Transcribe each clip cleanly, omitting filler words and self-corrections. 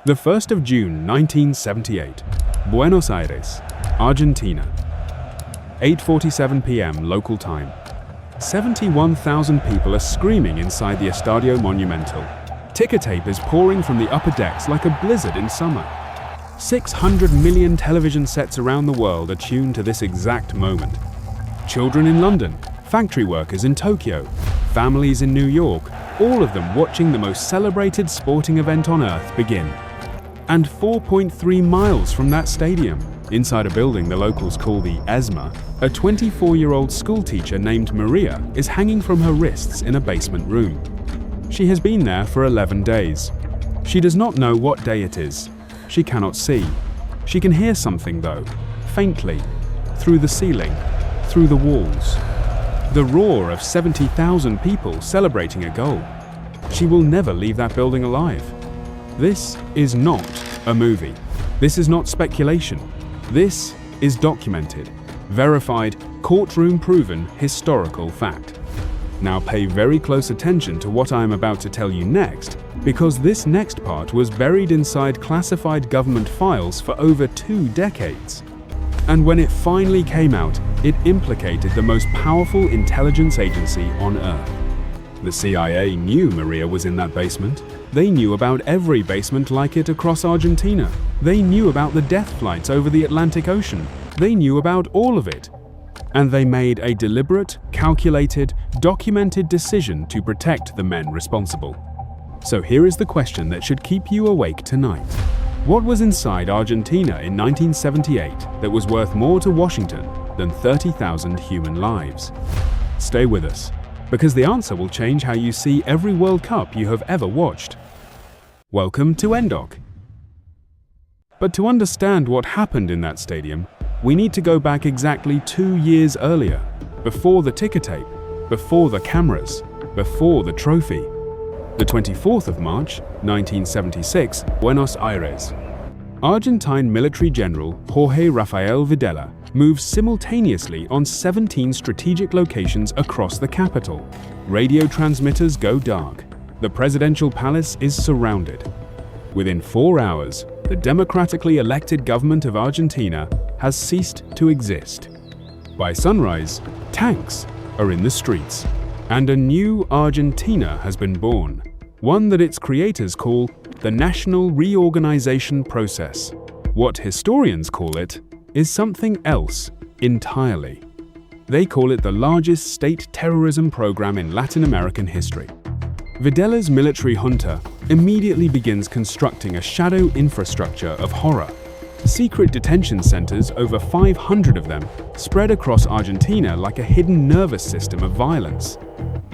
The 1st of June 1978, Buenos Aires, Argentina. 8:47 p.m. local time. 71,000 people are screaming inside the Estadio Monumental. Ticker tape is pouring from the upper decks like a blizzard in summer. 600 million television sets around the world are tuned to this exact moment. Children in London, factory workers in Tokyo, families in New York, all of them watching the most celebrated sporting event on earth begin. And 4.3 miles from that stadium, inside a building the locals call the ESMA, a 24-year-old schoolteacher named Maria is hanging from her wrists in a basement room. She has been there for 11 days. She does not know what day it is. She cannot see. She can hear something though, faintly, through the ceiling, through the walls. The roar of 70,000 people celebrating a goal. She will never leave that building alive. This is not a movie. This is not speculation. This is documented, verified, courtroom-proven historical fact. Now pay very close attention to what I am about to tell you next, because this next part was buried inside classified government files for over 2 decades. And when it finally came out, it implicated the most powerful intelligence agency on Earth. The CIA knew Maria was in that basement. They knew about every basement like it across Argentina. They knew about the death flights over the Atlantic Ocean. They knew about all of it. And they made a deliberate, calculated, documented decision to protect the men responsible. So here is the question that should keep you awake tonight. What was inside Argentina in 1978 that was worth more to Washington than 30,000 human lives? Stay with us, because the answer will change how you see every World Cup you have ever watched. Welcome to EnDoc. But to understand what happened in that stadium, we need to go back exactly 2 years earlier, before the ticker tape, before the cameras, before the trophy. The 24th of March, 1976, Buenos Aires. Argentine military general Jorge Rafael Videla moves simultaneously on 17 strategic locations across the capital. Radio transmitters go dark. The presidential palace is surrounded. Within 4 hours, the democratically elected government of Argentina has ceased to exist. By sunrise, tanks are in the streets, and a new Argentina has been born, one that its creators call the National Reorganization Process. What historians call it is something else entirely. They call it the largest state terrorism program in Latin American history. Videla's military junta immediately begins constructing a shadow infrastructure of horror. Secret detention centers, over 500 of them, spread across Argentina like a hidden nervous system of violence.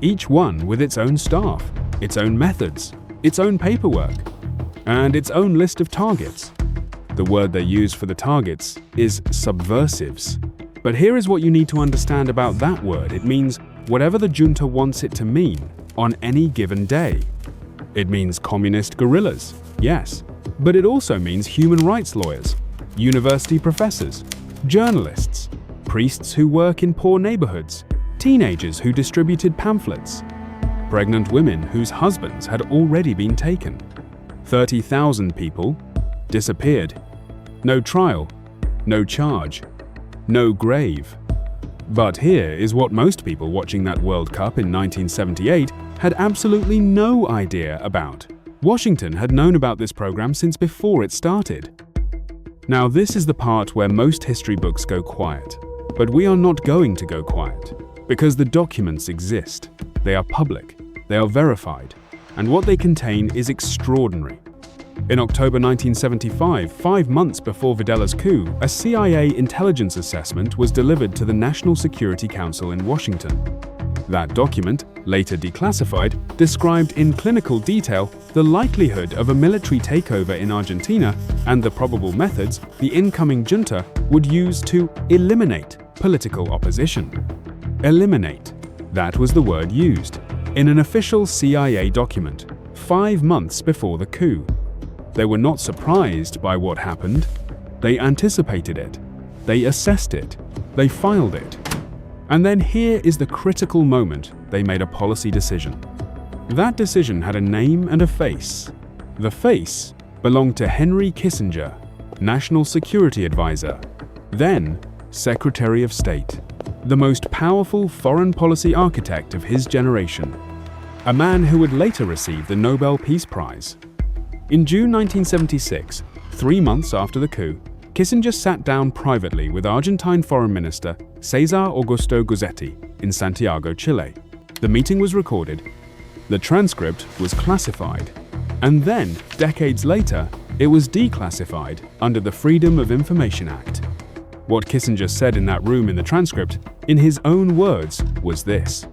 Each one with its own staff, its own methods, its own paperwork, and its own list of targets. The word they use for the targets is subversives. But here is what you need to understand about that word. It means whatever the junta wants it to mean on any given day. It means communist guerrillas, yes, but it also means human rights lawyers, university professors, journalists, priests who work in poor neighborhoods, teenagers who distributed pamphlets, pregnant women whose husbands had already been taken. 30,000 people disappeared. No trial, no charge, no grave. But here is what most people watching that World Cup in 1978 had absolutely no idea about. Washington had known about this program since before it started. Now this is the part where most history books go quiet. But we are not going to go quiet, because the documents exist. They are public, they are verified, and what they contain is extraordinary. In October 1975, 5 months before Videla's coup, a CIA intelligence assessment was delivered to the National Security Council in Washington. That document, later declassified, described in clinical detail the likelihood of a military takeover in Argentina and the probable methods the incoming junta would use to eliminate political opposition. Eliminate. That was the word used in an official CIA document, 5 months before the coup. They were not surprised by what happened. They anticipated it. They assessed it. They filed it. And then here is the critical moment they made a policy decision. That decision had a name and a face. The face belonged to Henry Kissinger, National Security Advisor, then Secretary of State, the most powerful foreign policy architect of his generation, a man who would later receive the Nobel Peace Prize. In June 1976, 3 months after the coup, Kissinger sat down privately with Argentine Foreign Minister Cesar Augusto Guzzetti in Santiago, Chile. The meeting was recorded, the transcript was classified, and then, decades later, it was declassified under the Freedom of Information Act. What Kissinger said in that room in the transcript, in his own words, was this.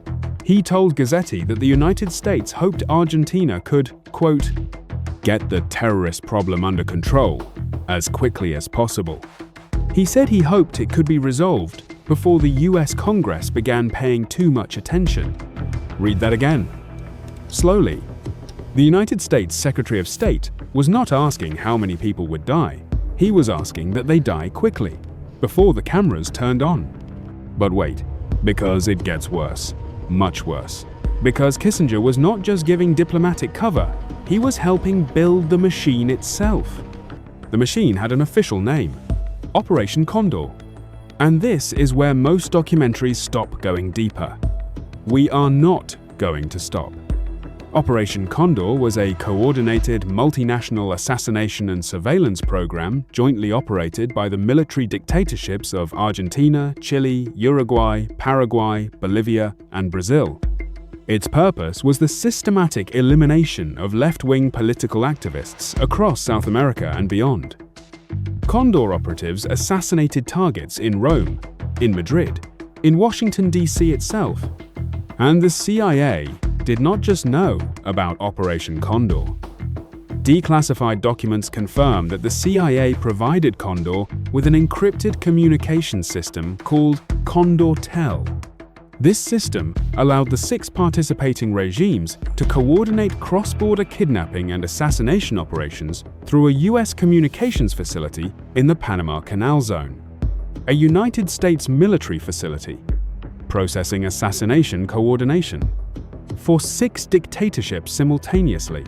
He told Guzzetti that the United States hoped Argentina could, quote, get the terrorist problem under control as quickly as possible. He said he hoped it could be resolved before the US Congress began paying too much attention. Read that again. Slowly. The United States Secretary of State was not asking how many people would die. He was asking that they die quickly, before the cameras turned on. But wait, because it gets worse, much worse. Because Kissinger was not just giving diplomatic cover, he was helping build the machine itself. The machine had an official name, Operation Condor. And this is where most documentaries stop going deeper. We are not going to stop. Operation Condor was a coordinated multinational assassination and surveillance program jointly operated by the military dictatorships of Argentina, Chile, Uruguay, Paraguay, Bolivia, and Brazil. Its purpose was the systematic elimination of left-wing political activists across South America and beyond. Condor operatives assassinated targets in Rome, in Madrid, in Washington, D.C. itself. And the CIA did not just know about Operation Condor. Declassified documents confirm that the CIA provided Condor with an encrypted communication system called CondorTel. This system allowed the 6 participating regimes to coordinate cross-border kidnapping and assassination operations through a US communications facility in the Panama Canal Zone, a United States military facility, processing assassination coordination for 6 dictatorships simultaneously.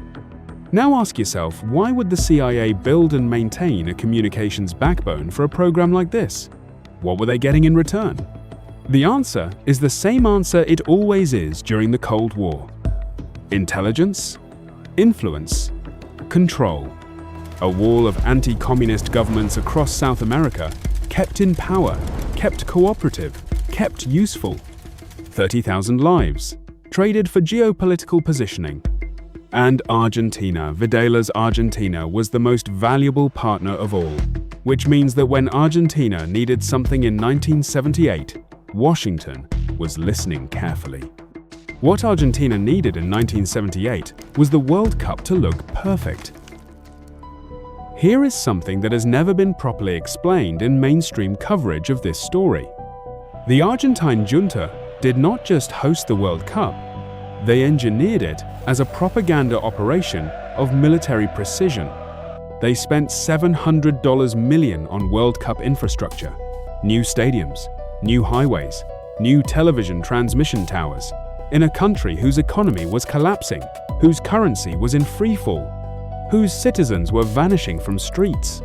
Now ask yourself, why would the CIA build and maintain a communications backbone for a program like this? What were they getting in return? The answer is the same answer it always is during the Cold War. Intelligence, influence, control. A wall of anti-communist governments across South America, kept in power, kept cooperative, kept useful. 30,000 lives, traded for geopolitical positioning. And Argentina, Videla's Argentina, was the most valuable partner of all, which means that when Argentina needed something in 1978, Washington was listening carefully. What Argentina needed in 1978 was the World Cup to look perfect. Here is something that has never been properly explained in mainstream coverage of this story. The Argentine junta did not just host the World Cup, they engineered it as a propaganda operation of military precision. They spent $700 million on World Cup infrastructure, new stadiums, new highways, new television transmission towers, in a country whose economy was collapsing, whose currency was in freefall, whose citizens were vanishing from streets.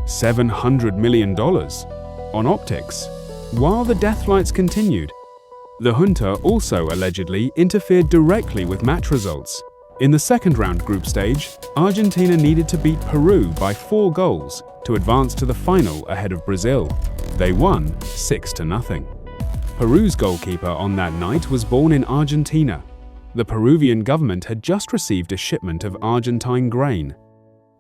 $700 million on optics. While the death flights continued, the junta also allegedly interfered directly with match results. In the second-round group stage, Argentina needed to beat Peru by 4 goals to advance to the final ahead of Brazil. They won 6-0. Peru's goalkeeper on that night was born in Argentina. The Peruvian government had just received a shipment of Argentine grain.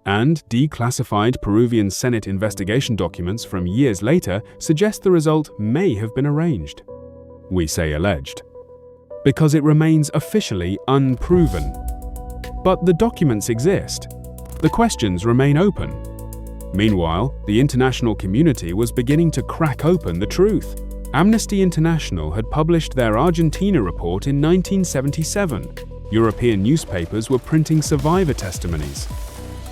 And declassified Peruvian Senate investigation documents from years later suggest the result may have been arranged. We say alleged, because it remains officially unproven. But the documents exist. The questions remain open. Meanwhile, the international community was beginning to crack open the truth. Amnesty International had published their Argentina report in 1977. European newspapers were printing survivor testimonies.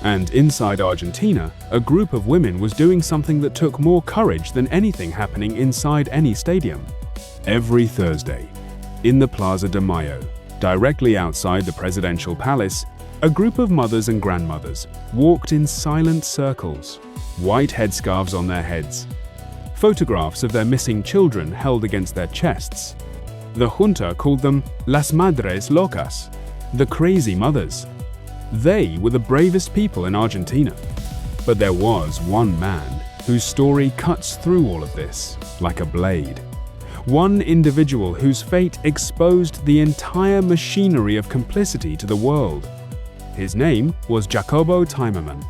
And inside Argentina, a group of women was doing something that took more courage than anything happening inside any stadium. Every Thursday, in the Plaza de Mayo, directly outside the presidential palace, A group of mothers and grandmothers walked in silent circles, white headscarves on their heads, photographs of their missing children held against their chests. The junta called them Las Madres Locas, the crazy mothers. They were the bravest people in Argentina. But there was one man whose story cuts through all of this like a blade. One individual whose fate exposed the entire machinery of complicity to the world. His name was Jacobo Timerman.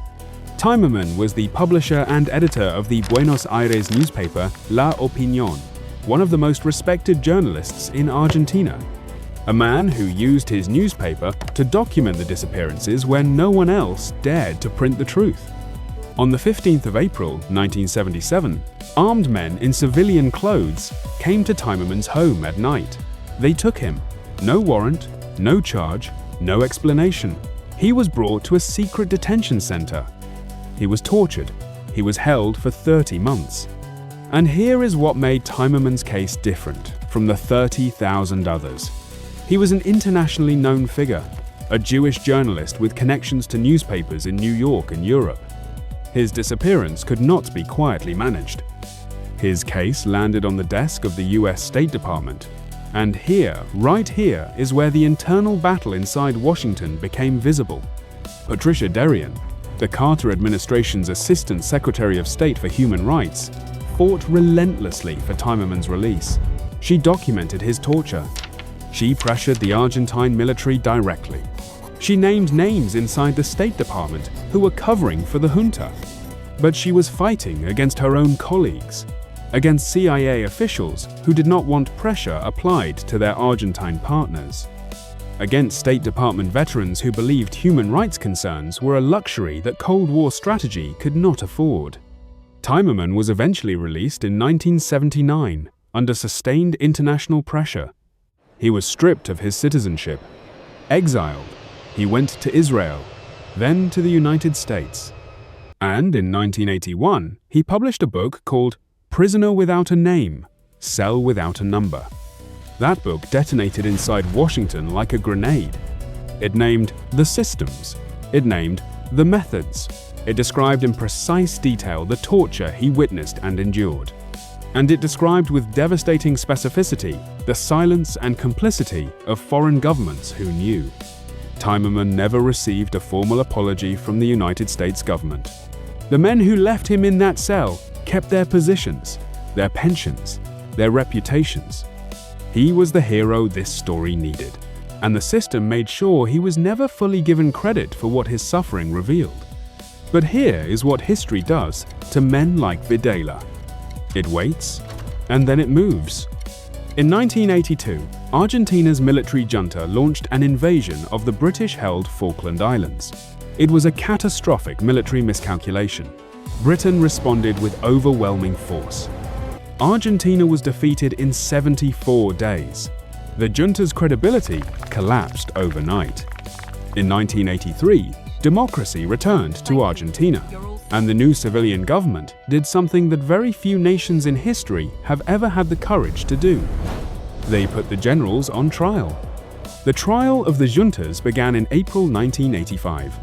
Timerman was the publisher and editor of the Buenos Aires newspaper La Opinión, one of the most respected journalists in Argentina. A man who used his newspaper to document the disappearances when no one else dared to print the truth. On the 15th of April, 1977, armed men in civilian clothes came to Timerman's home at night. They took him. No warrant, no charge, no explanation. He was brought to a secret detention center. He was tortured. He was held for 30 months. And here is what made Timerman's case different from the 30,000 others. He was an internationally known figure, a Jewish journalist with connections to newspapers in New York and Europe. His disappearance could not be quietly managed. His case landed on the desk of the US State Department. And here, right here, is where the internal battle inside Washington became visible. Patricia Derian, the Carter administration's Assistant Secretary of State for Human Rights, fought relentlessly for Timerman's release. She documented his torture. She pressured the Argentine military directly. She named names inside the State Department who were covering for the junta. But she was fighting against her own colleagues, against CIA officials who did not want pressure applied to their Argentine partners, against State Department veterans who believed human rights concerns were a luxury that Cold War strategy could not afford. Timerman was eventually released in 1979 under sustained international pressure. He was stripped of his citizenship, exiled. He went to Israel, then to the United States. And in 1981, he published a book called Prisoner Without a Name, Cell Without a Number. That book detonated inside Washington like a grenade. It named the systems. It named the methods. It described in precise detail the torture he witnessed and endured. And it described with devastating specificity the silence and complicity of foreign governments who knew. Timerman never received a formal apology from the United States government. The men who left him in that cell kept their positions, their pensions, their reputations. He was the hero this story needed, and the system made sure he was never fully given credit for what his suffering revealed. But here is what history does to men like Videla. It waits, and then it moves. In 1982, Argentina's military junta launched an invasion of the British-held Falkland Islands. It was a catastrophic military miscalculation. Britain responded with overwhelming force. Argentina was defeated in 74 days. The junta's credibility collapsed overnight. In 1983, democracy returned to Argentina, and the new civilian government did something that very few nations in history have ever had the courage to do. They put the generals on trial. The trial of the juntas began in April 1985.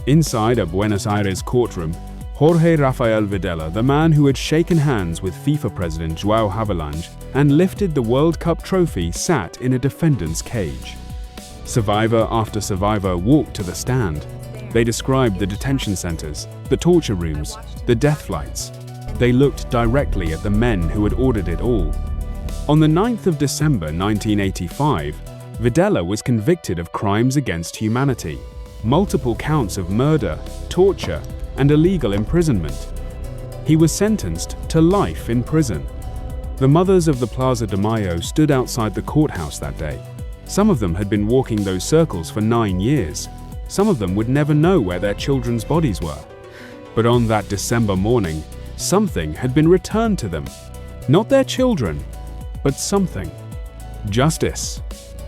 Inside a Buenos Aires courtroom, Jorge Rafael Videla, the man who had shaken hands with FIFA President João Havelange and lifted the World Cup trophy, sat in a defendant's cage. Survivor after survivor walked to the stand. They described the detention centers, the torture rooms, the death flights. They looked directly at the men who had ordered it all. On the 9th of December 1985, Videla was convicted of crimes against humanity, multiple counts of murder, torture, and illegal imprisonment. He was sentenced to life in prison. The mothers of the Plaza de Mayo stood outside the courthouse that day. Some of them had been walking those circles for 9 years. Some of them would never know where their children's bodies were. But on that December morning, something had been returned to them. Not their children, but something. Justice.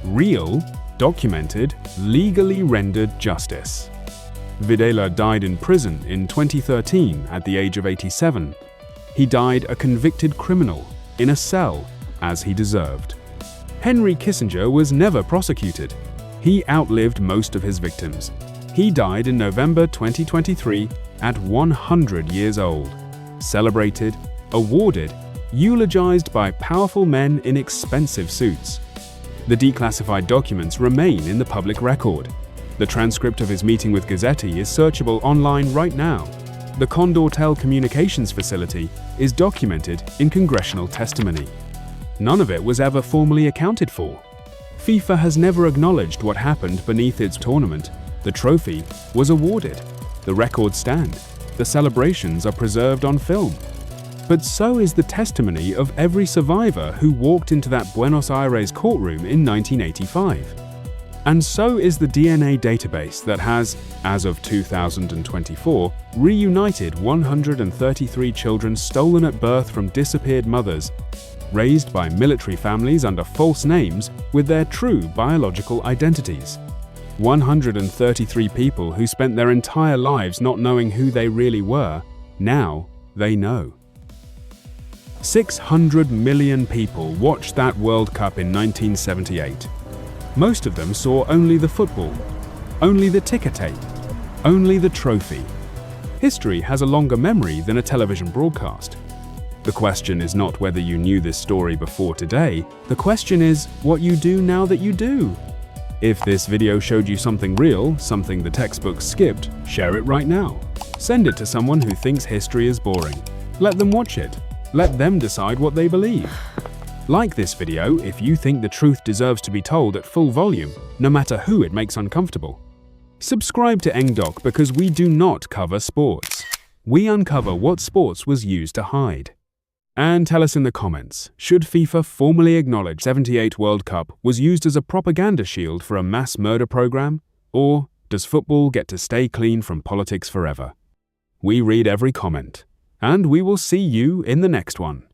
Real, documented, legally rendered justice. Videla died in prison in 2013 at the age of 87. He died a convicted criminal, in a cell, as he deserved. Henry Kissinger was never prosecuted. He outlived most of his victims. He died in November 2023 at 100 years old, celebrated, awarded, eulogized by powerful men in expensive suits. The declassified documents remain in the public record. The transcript of his meeting with Gazzetti is searchable online right now. The Condor telecommunications facility is documented in congressional testimony. None of it was ever formally accounted for. FIFA has never acknowledged what happened beneath its tournament. The trophy was awarded. The records stand. The celebrations are preserved on film. But so is the testimony of every survivor who walked into that Buenos Aires courtroom in 1985. And so is the DNA database that has, as of 2024, reunited 133 children stolen at birth from disappeared mothers, raised by military families under false names with their true biological identities. 133 people who spent their entire lives not knowing who they really were, now they know. 600 million people watched that World Cup in 1978. Most of them saw only the football, only the ticker tape, only the trophy. History has a longer memory than a television broadcast. The question is not whether you knew this story before today, the question is what you do now that you do. If this video showed you something real, something the textbook skipped, share it right now. Send it to someone who thinks history is boring. Let them watch it. Let them decide what they believe. Like this video if you think the truth deserves to be told at full volume, no matter who it makes uncomfortable. Subscribe to EnDoc because we do not cover sports. We uncover what sports was used to hide. And tell us in the comments, should FIFA formally acknowledge 78 World Cup was used as a propaganda shield for a mass murder program? Or does football get to stay clean from politics forever? We read every comment. And we will see you in the next one.